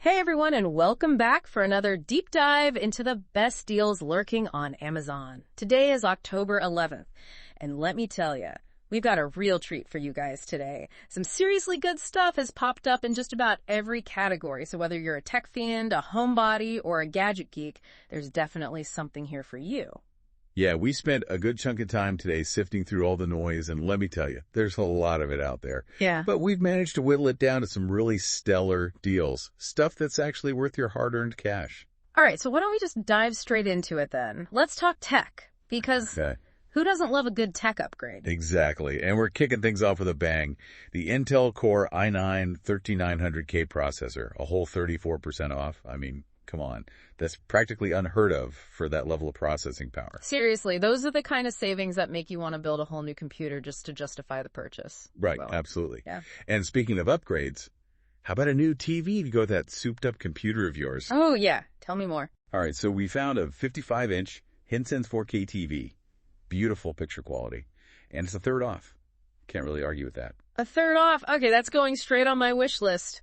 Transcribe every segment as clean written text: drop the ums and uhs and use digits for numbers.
Hey everyone, and welcome back for another deep dive into the best deals lurking on Amazon. Today is October 11th, and let me tell you, we've got a real treat for you guys today. Some seriously good stuff has popped up in just about every category, so whether you're a tech fiend, a homebody, or a gadget geek, there's definitely something here for you. Yeah, we spent a good chunk of time today sifting through all the noise, and let me tell you, there's a lot of it out there. Yeah. But we've managed to whittle it down to some really stellar deals, stuff that's actually worth your hard-earned cash. All right, so why don't we just dive straight into it then? Let's talk tech, because who doesn't love a good tech upgrade? Exactly, and we're kicking things off with a bang. The Intel Core i9-13900K processor, a whole 34% off. I mean, come on. That's practically unheard of for that level of processing power. Seriously, those are the kind of savings that make you want to build a whole new computer just to justify the purchase. Right, absolutely. Yeah. And speaking of upgrades, how about a new TV to go with that souped-up computer of yours? Oh, yeah. Tell me more. All right, so we found a 55-inch Hisense 4K TV. Beautiful picture quality. And it's a third off. Can't really argue with that. A third off? Okay, that's going straight on my wish list.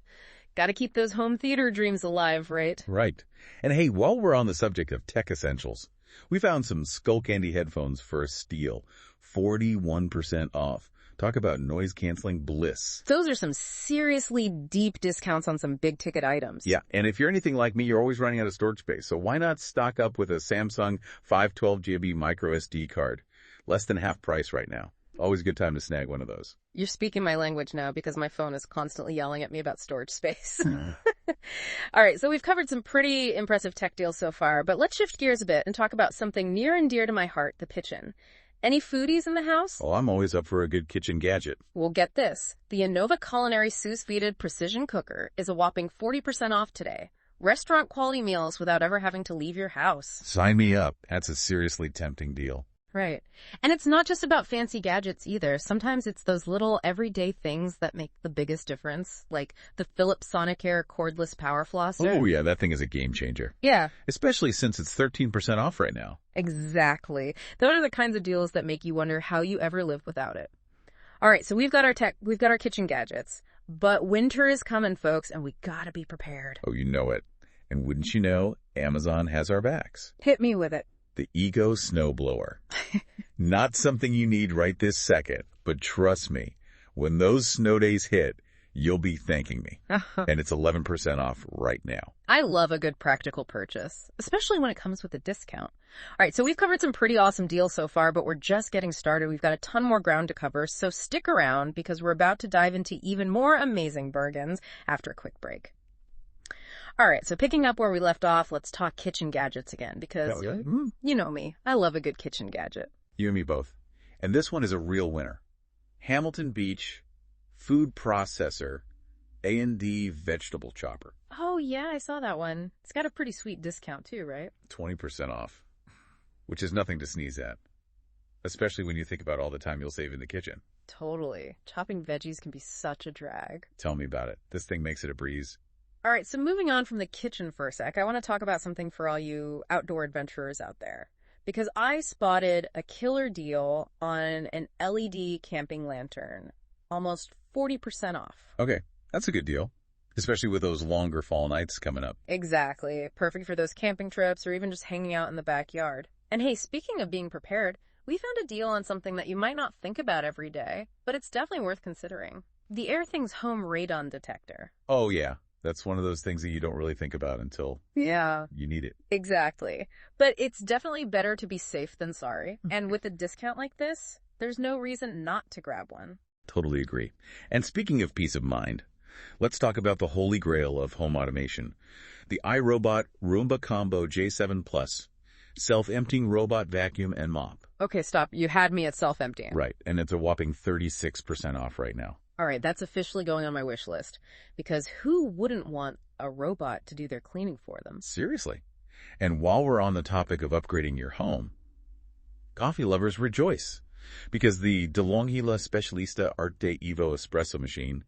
Gotta keep those home theater dreams alive, right? Right. And hey, while we're on the subject of tech essentials, we found some Skullcandy headphones for a steal. 41% off. Talk about noise-canceling bliss. Those are some seriously deep discounts on some big-ticket items. Yeah, and if you're anything like me, you're always running out of storage space. So why not stock up with a Samsung 512GB micro SD card? Less than half price right now. Always a good time to snag one of those. You're speaking my language now because my phone is constantly yelling at me about storage space. All right, so we've covered some pretty impressive tech deals so far, but let's shift gears a bit and talk about something near and dear to my heart, the kitchen. Any foodies in the house? Well, I'm always up for a good kitchen gadget. Well, get this. The Innova Culinary Sous-Vide Precision Cooker is a whopping 40% off today. Restaurant-quality meals without ever having to leave your house. Sign me up. That's a seriously tempting deal. Right. And it's not just about fancy gadgets either. Sometimes it's those little everyday things that make the biggest difference, like the Philips Sonicare cordless power flosser. Oh, yeah, that thing is a game changer. Yeah. Especially since it's 13% off right now. Exactly. Those are the kinds of deals that make you wonder how you ever live without it. All right, so we've got our kitchen gadgets, but winter is coming, folks, and we gotta be prepared. Oh, you know it. And wouldn't you know, Amazon has our backs. Hit me with it. The Ego Snowblower. Not something you need right this second, but trust me, when those snow days hit, you'll be thanking me. And it's 11% off right now. I love a good practical purchase, especially when it comes with a discount. All right, so we've covered some pretty awesome deals so far, but we're just getting started. We've got a ton more ground to cover, so stick around because we're about to dive into even more amazing bargains after a quick break. All right, so picking up where we left off, let's talk kitchen gadgets again because, you know me, I love a good kitchen gadget. You and me both. And this one is a real winner. Hamilton Beach Food Processor A&D Vegetable Chopper. Oh, yeah, I saw that one. It's got a pretty sweet discount too, right? 20% off, which is nothing to sneeze at, especially when you think about all the time you'll save in the kitchen. Totally. Chopping veggies can be such a drag. Tell me about it. This thing makes it a breeze. All right, so moving on from the kitchen for a sec, I want to talk about something for all you outdoor adventurers out there. Because I spotted a killer deal on an LED camping lantern, almost 40% off. Okay, that's a good deal, especially with those longer fall nights coming up. Exactly. Perfect for those camping trips or even just hanging out in the backyard. And hey, speaking of being prepared, we found a deal on something that you might not think about every day, but it's definitely worth considering. The Airthings Home Radon Detector. Oh, yeah. That's one of those things that you don't really think about until you need it. Exactly. But it's definitely better to be safe than sorry. And with a discount like this, there's no reason not to grab one. Totally agree. And speaking of peace of mind, let's talk about the holy grail of home automation. The iRobot Roomba Combo J7 Plus. Self-emptying robot vacuum and mop. Okay, stop. You had me at self-emptying. Right. And it's a whopping 36% off right now. All right, that's officially going on my wish list, because who wouldn't want a robot to do their cleaning for them? Seriously. And while we're on the topic of upgrading your home, coffee lovers rejoice, because the DeLonghi Specialista Arte Evo espresso machine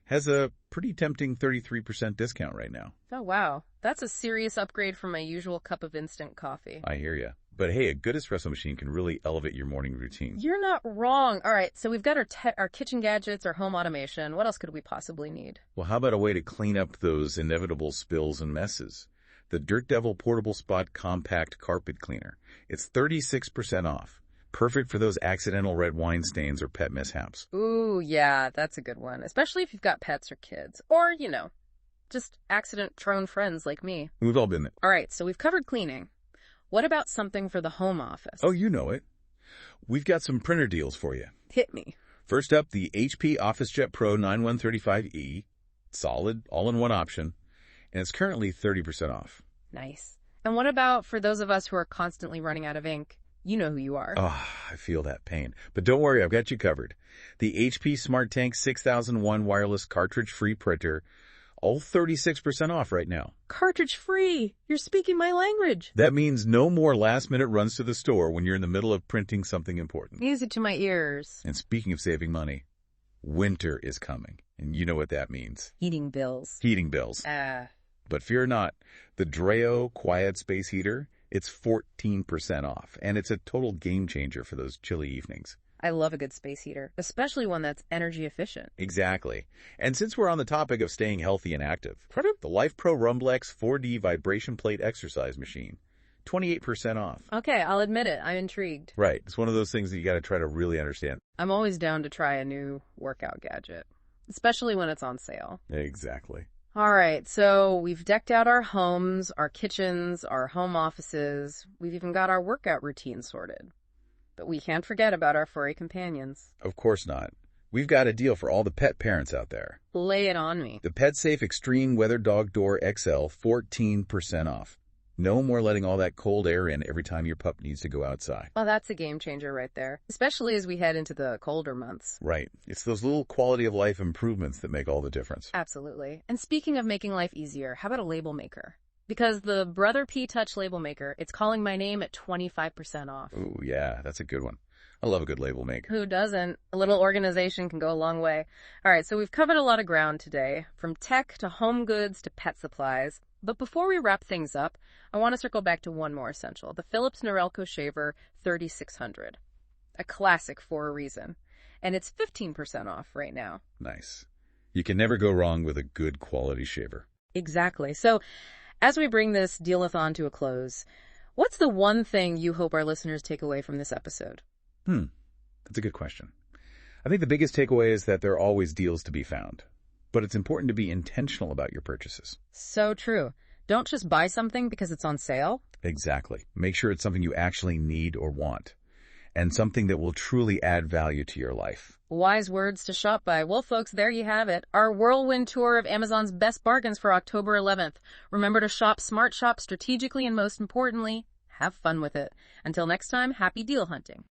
has a pretty tempting 33% discount right now. Oh, wow. That's a serious upgrade from my usual cup of instant coffee. I hear ya. But hey, a good espresso machine can really elevate your morning routine. You're not wrong. All right, so we've got our kitchen gadgets, our home automation. What else could we possibly need? Well, how about a way to clean up those inevitable spills and messes? The Dirt Devil Portable Spot Compact Carpet Cleaner. It's 36% off. Perfect for those accidental red wine stains or pet mishaps. Ooh, yeah, that's a good one. Especially if you've got pets or kids. Or, just accident-prone friends like me. We've all been there. All right, so we've covered cleaning. What about something for the home office? Oh, you know it. We've got some printer deals for you. Hit me. First up, the HP OfficeJet Pro 9135E. Solid, all-in-one option. And it's currently 30% off. Nice. And what about for those of us who are constantly running out of ink? You know who you are. Oh, I feel that pain. But don't worry, I've got you covered. The HP SmartTank 6001 wireless cartridge-free printer, all 36% off right now. Cartridge-free! You're speaking my language. That means no more last-minute runs to the store when you're in the middle of printing something important. Music to my ears. And speaking of saving money, winter is coming. And you know what that means. Heating bills. Heating bills. But fear not, the Dreo Quiet Space Heater, it's 14% off. And it's a total game changer for those chilly evenings. I love a good space heater, especially one that's energy efficient. Exactly. And since we're on the topic of staying healthy and active, the Life Pro Rumblex 4D vibration plate exercise machine, 28% off. Okay, I'll admit it. I'm intrigued. Right. It's one of those things that you got to try to really understand. I'm always down to try a new workout gadget, especially when it's on sale. Exactly. All right, so we've decked out our homes, our kitchens, our home offices. We've even got our workout routine sorted. But we can't forget about our furry companions. Of course not. We've got a deal for all the pet parents out there. Lay it on me. The PetSafe Extreme Weather Dog Door XL, 14% off. No more letting all that cold air in every time your pup needs to go outside. Well, that's a game changer right there, especially as we head into the colder months. Right. It's those little quality of life improvements that make all the difference. Absolutely. And speaking of making life easier, how about a label maker? Because the Brother P Touch label maker, it's calling my name at 25% off. Ooh, yeah, that's a good one. I love a good label maker. Who doesn't? A little organization can go a long way. All right, so we've covered a lot of ground today, from tech to home goods to pet supplies. But before we wrap things up, I want to circle back to one more essential, the Philips Norelco Shaver 3600. A classic for a reason. And it's 15% off right now. Nice. You can never go wrong with a good quality shaver. Exactly. So, as we bring this deal-a-thon to a close, what's the one thing you hope our listeners take away from this episode? That's a good question. I think the biggest takeaway is that there are always deals to be found. But it's important to be intentional about your purchases. So true. Don't just buy something because it's on sale. Exactly. Make sure it's something you actually need or want. And something that will truly add value to your life. Wise words to shop by. Well, folks, there you have it. Our whirlwind tour of Amazon's best bargains for October 11th. Remember to shop smart, shop strategically, and most importantly, have fun with it. Until next time, happy deal hunting.